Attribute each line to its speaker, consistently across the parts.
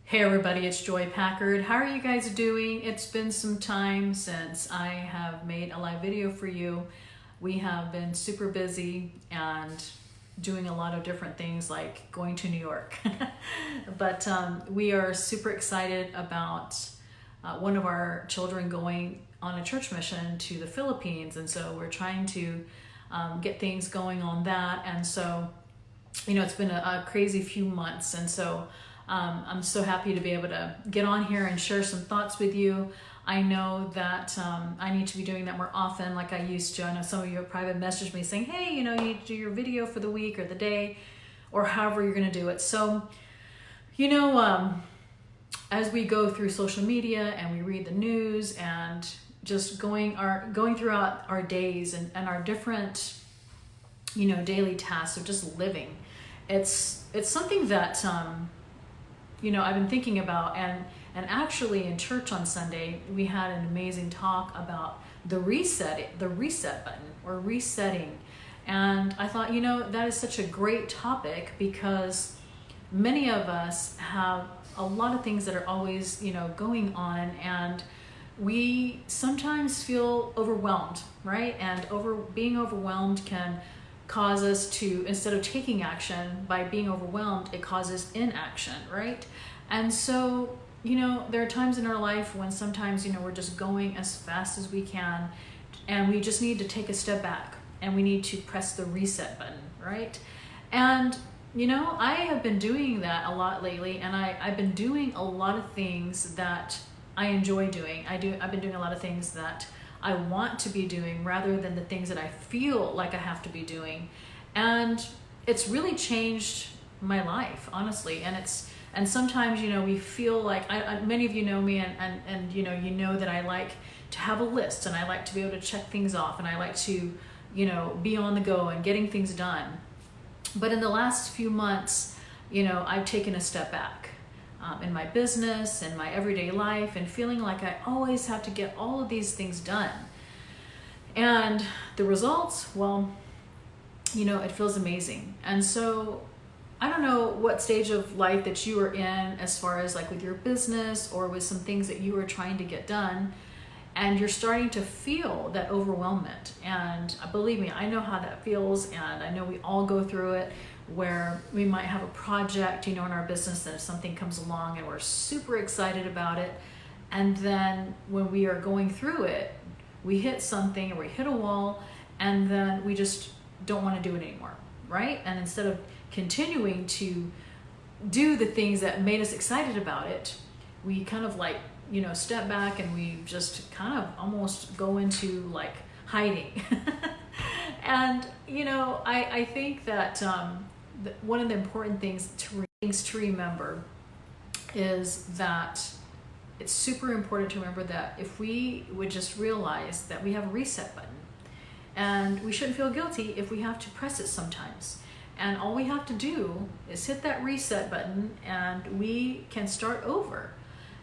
Speaker 1: Hey everybody, it's Joy Packard. How are you guys doing? It's been some time since I have made a live video for you. We have been super busy and doing a lot of different things like going to New York. But we are super excited about one of our children going on a church mission to the Philippines. And so we're trying to get things going on that. And so, you know, it's been a crazy few months. And so I'm so happy to be able to get on here and share some thoughts with you. I know that I need to be doing that more often like I used to. I know some of you have private messaged me saying, hey, you know, you need to do your video for the week or the day or however you're going to do it. So, you know, as we go through social media and we read the news and just going throughout our days and our different, you know, daily tasks of just living, it's something that, you know, I've been thinking about, and actually in church on Sunday, we had an amazing talk about the reset button or resetting. And I thought, you know, that is such a great topic because many of us have a lot of things that are always, you know, going on, and we sometimes feel overwhelmed, right? And being overwhelmed can cause us to, instead of taking action by being overwhelmed, it causes inaction, right? And so, you know, there are times in our life when sometimes, you know, we're just going as fast as we can and we just need to take a step back and we need to press the reset button, right? And, you know, I have been doing that a lot lately, and I've been doing a lot of things that I enjoy doing. I've been doing a lot of things that I want to be doing rather than the things that I feel like I have to be doing. And it's really changed my life, honestly. And sometimes, you know, we feel like, many of you know me and you know that I like to have a list and I like to be able to check things off and I like to, you know, be on the go and getting things done. But in the last few months, you know, I've taken a step back. In my business and my everyday life, and feeling like I always have to get all of these things done. And the results, well, you know, it feels amazing. And so I don't know what stage of life that you are in as far as like with your business or with some things that you are trying to get done, and you're starting to feel that overwhelmment. And believe me, I know how that feels, and I know we all go through it, where we might have a project, you know, in our business, that if something comes along and we're super excited about it, and then when we are going through it, we hit something or we hit a wall, and then we just don't want to do it anymore, right? And instead of continuing to do the things that made us excited about it, we kind of like, you know, step back and we just kind of almost go into like hiding. And, you know, I think that one of the important things to remember is that it's super important to remember that if we would just realize that we have a reset button, and we shouldn't feel guilty if we have to press it sometimes. And all we have to do is hit that reset button and we can start over.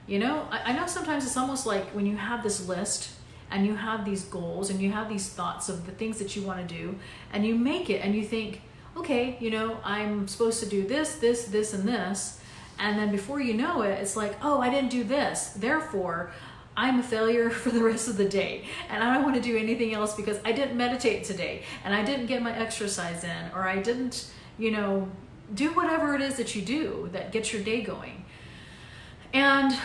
Speaker 1: You know, I know sometimes it's almost like when you have this list and you have these goals and you have these thoughts of the things that you want to do, and you make it and you think, okay, you know, I'm supposed to do this, this, this, and this. And then before you know it, it's like, oh, I didn't do this. Therefore, I'm a failure for the rest of the day. And I don't want to do anything else because I didn't meditate today and I didn't get my exercise in, or I didn't, you know, do whatever it is that you do that gets your day going. And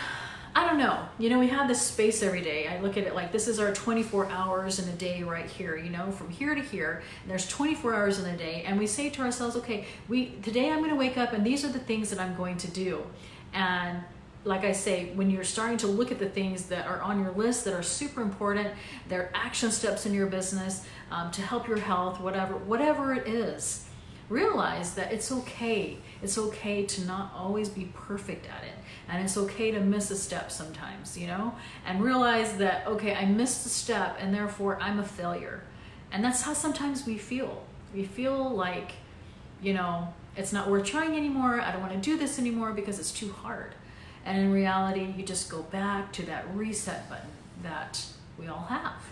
Speaker 1: I don't know, you know, we have this space every day. I look at it like this is our 24 hours in a day right here, you know, from here to here, and there's 24 hours in a day. And we say to ourselves, okay, today I'm going to wake up and these are the things that I'm going to do. And like I say, when you're starting to look at the things that are on your list that are super important, they're action steps in your business to help your health, whatever it is, realize that it's okay. It's okay to not always be perfect at it. And it's okay to miss a step sometimes, you know, and realize that, okay, I missed a step and therefore I'm a failure. And that's how sometimes we feel. We feel like, you know, it's not worth trying anymore. I don't want to do this anymore because it's too hard. And in reality, you just go back to that reset button that we all have,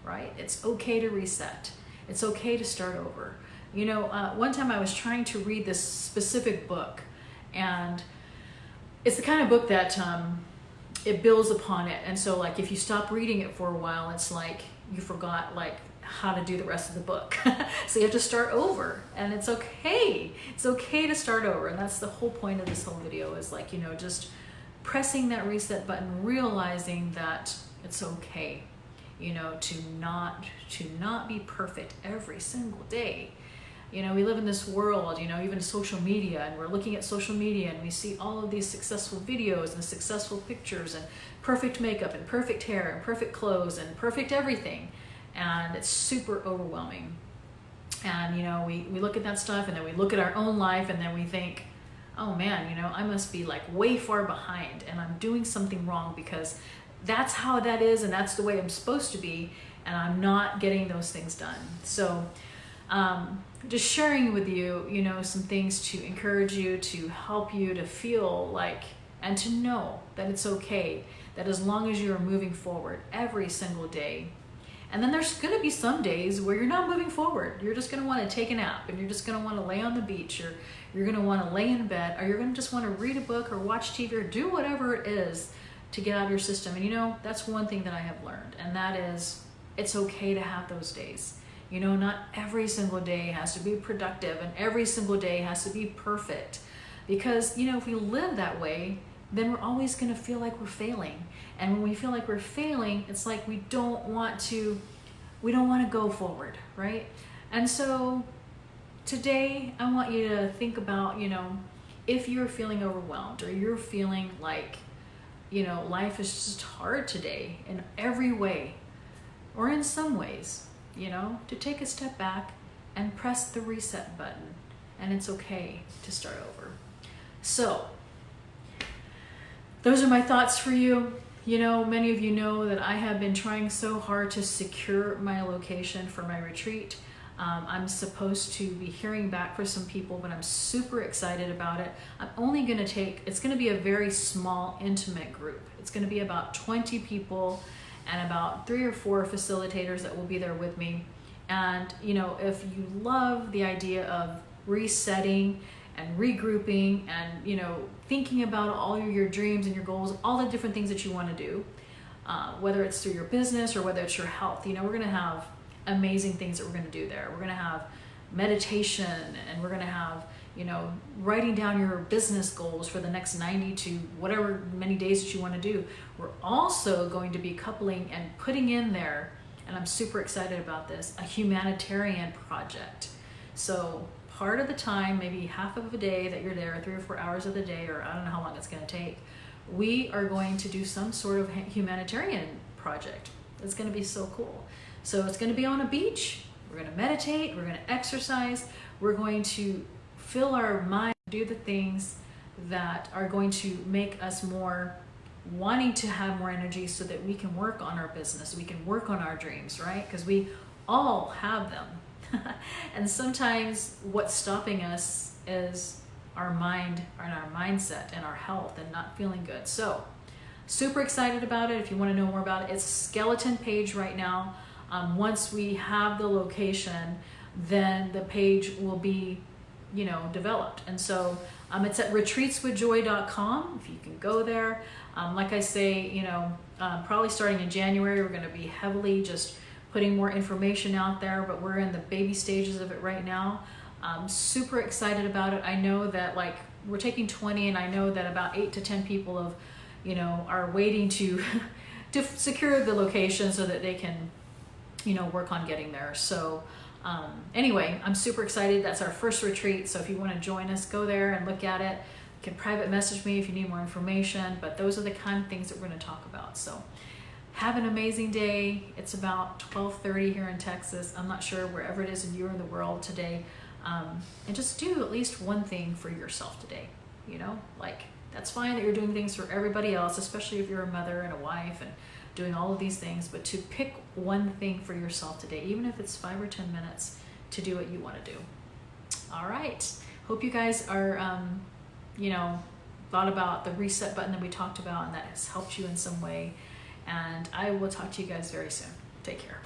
Speaker 1: right? It's okay to reset. It's okay to start over. You know, one time I was trying to read this specific book, and it's the kind of book that it builds upon it. And so like if you stop reading it for a while, it's like you forgot like how to do the rest of the book. So you have to start over, and it's okay. It's okay to start over. And that's the whole point of this whole video, is like, you know, just pressing that reset button, realizing that it's okay, you know, to not be perfect every single day. You know, we live in this world, you know, even social media, and we're looking at social media and we see all of these successful videos and successful pictures and perfect makeup and perfect hair and perfect clothes and perfect everything. And it's super overwhelming. And, you know, we look at that stuff, and then we look at our own life, and then we think, oh man, you know, I must be like way far behind, and I'm doing something wrong because that's how that is, and that's the way I'm supposed to be, and I'm not getting those things done. So just sharing with you, you know, some things to encourage you, to help you to feel like, and to know that it's okay, that as long as you're moving forward every single day. And then there's going to be some days where you're not moving forward. You're just going to want to take a nap, and you're just going to want to lay on the beach, or you're going to want to lay in bed, or you're going to just want to read a book or watch TV or do whatever it is to get out of your system. And you know, that's one thing that I have learned, and that is it's okay to have those days. You know, not every single day has to be productive, and every single day has to be perfect. Because, you know, if we live that way, then we're always going to feel like we're failing. And when we feel like we're failing, it's like we don't want to go forward, right? And so today I want you to think about, you know, if you're feeling overwhelmed, or you're feeling like, you know, life is just hard today in every way, or in some ways, you know, to take a step back and press the reset button, and it's okay to start over. So those are my thoughts for you. You know, many of you know that I have been trying so hard to secure my location for my retreat. I'm supposed to be hearing back for some people, but I'm super excited about it. I'm only going to it's going to be a very small, intimate group. It's going to be about 20 people and about 3 or 4 facilitators that will be there with me. And, you know, if you love the idea of resetting and regrouping and, you know, thinking about all your dreams and your goals, all the different things that you want to do, whether it's through your business or whether it's your health, you know, we're going to have amazing things that we're going to do there. We're going to have meditation, and we're going to have, you know, writing down your business goals for the next 90 to whatever many days that you want to do. We're also going to be coupling and putting in there, and I'm super excited about this, a humanitarian project. So part of the time, maybe half of a day that you're there, 3 or 4 hours of the day, or I don't know how long it's going to take, we are going to do some sort of humanitarian project. It's going to be so cool. So it's going to be on a beach. We're going to meditate. We're going to exercise. We're going to fill our mind, do the things that are going to make us more wanting to have more energy, so that we can work on our business, we can work on our dreams, right? Because we all have them. And sometimes what's stopping us is our mind and our mindset and our health and not feeling good. So super excited about it. If you want to know more about it, it's a skeleton page right now. Once we have the location, then the page will be, you know, developed. And so it's at retreatswithjoy.com. If you can go there. Like I say, you know, probably starting in January, we're going to be heavily just putting more information out there, but we're in the baby stages of it right now. I'm super excited about it. I know that, like, we're taking 20, and I know that about 8 to 10 people have, you know, are waiting to to secure the location so that they can, you know, work on getting there. So anyway, I'm super excited. That's our first retreat. So if you want to join us, go there and look at it. You can private message me if you need more information, but those are the kind of things that we're going to talk about. So have an amazing day. It's about 12:30 here in Texas. I'm not sure wherever it is you're in the world today. And just do at least one thing for yourself today. You know, like, that's fine that you're doing things for everybody else, especially if you're a mother and a wife and doing all of these things, but to pick one thing for yourself today, even if it's 5 or 10 minutes, to do what you want to do. All right. Hope you guys are, you know, thought about the reset button that we talked about, and that has helped you in some way. And I will talk to you guys very soon. Take care.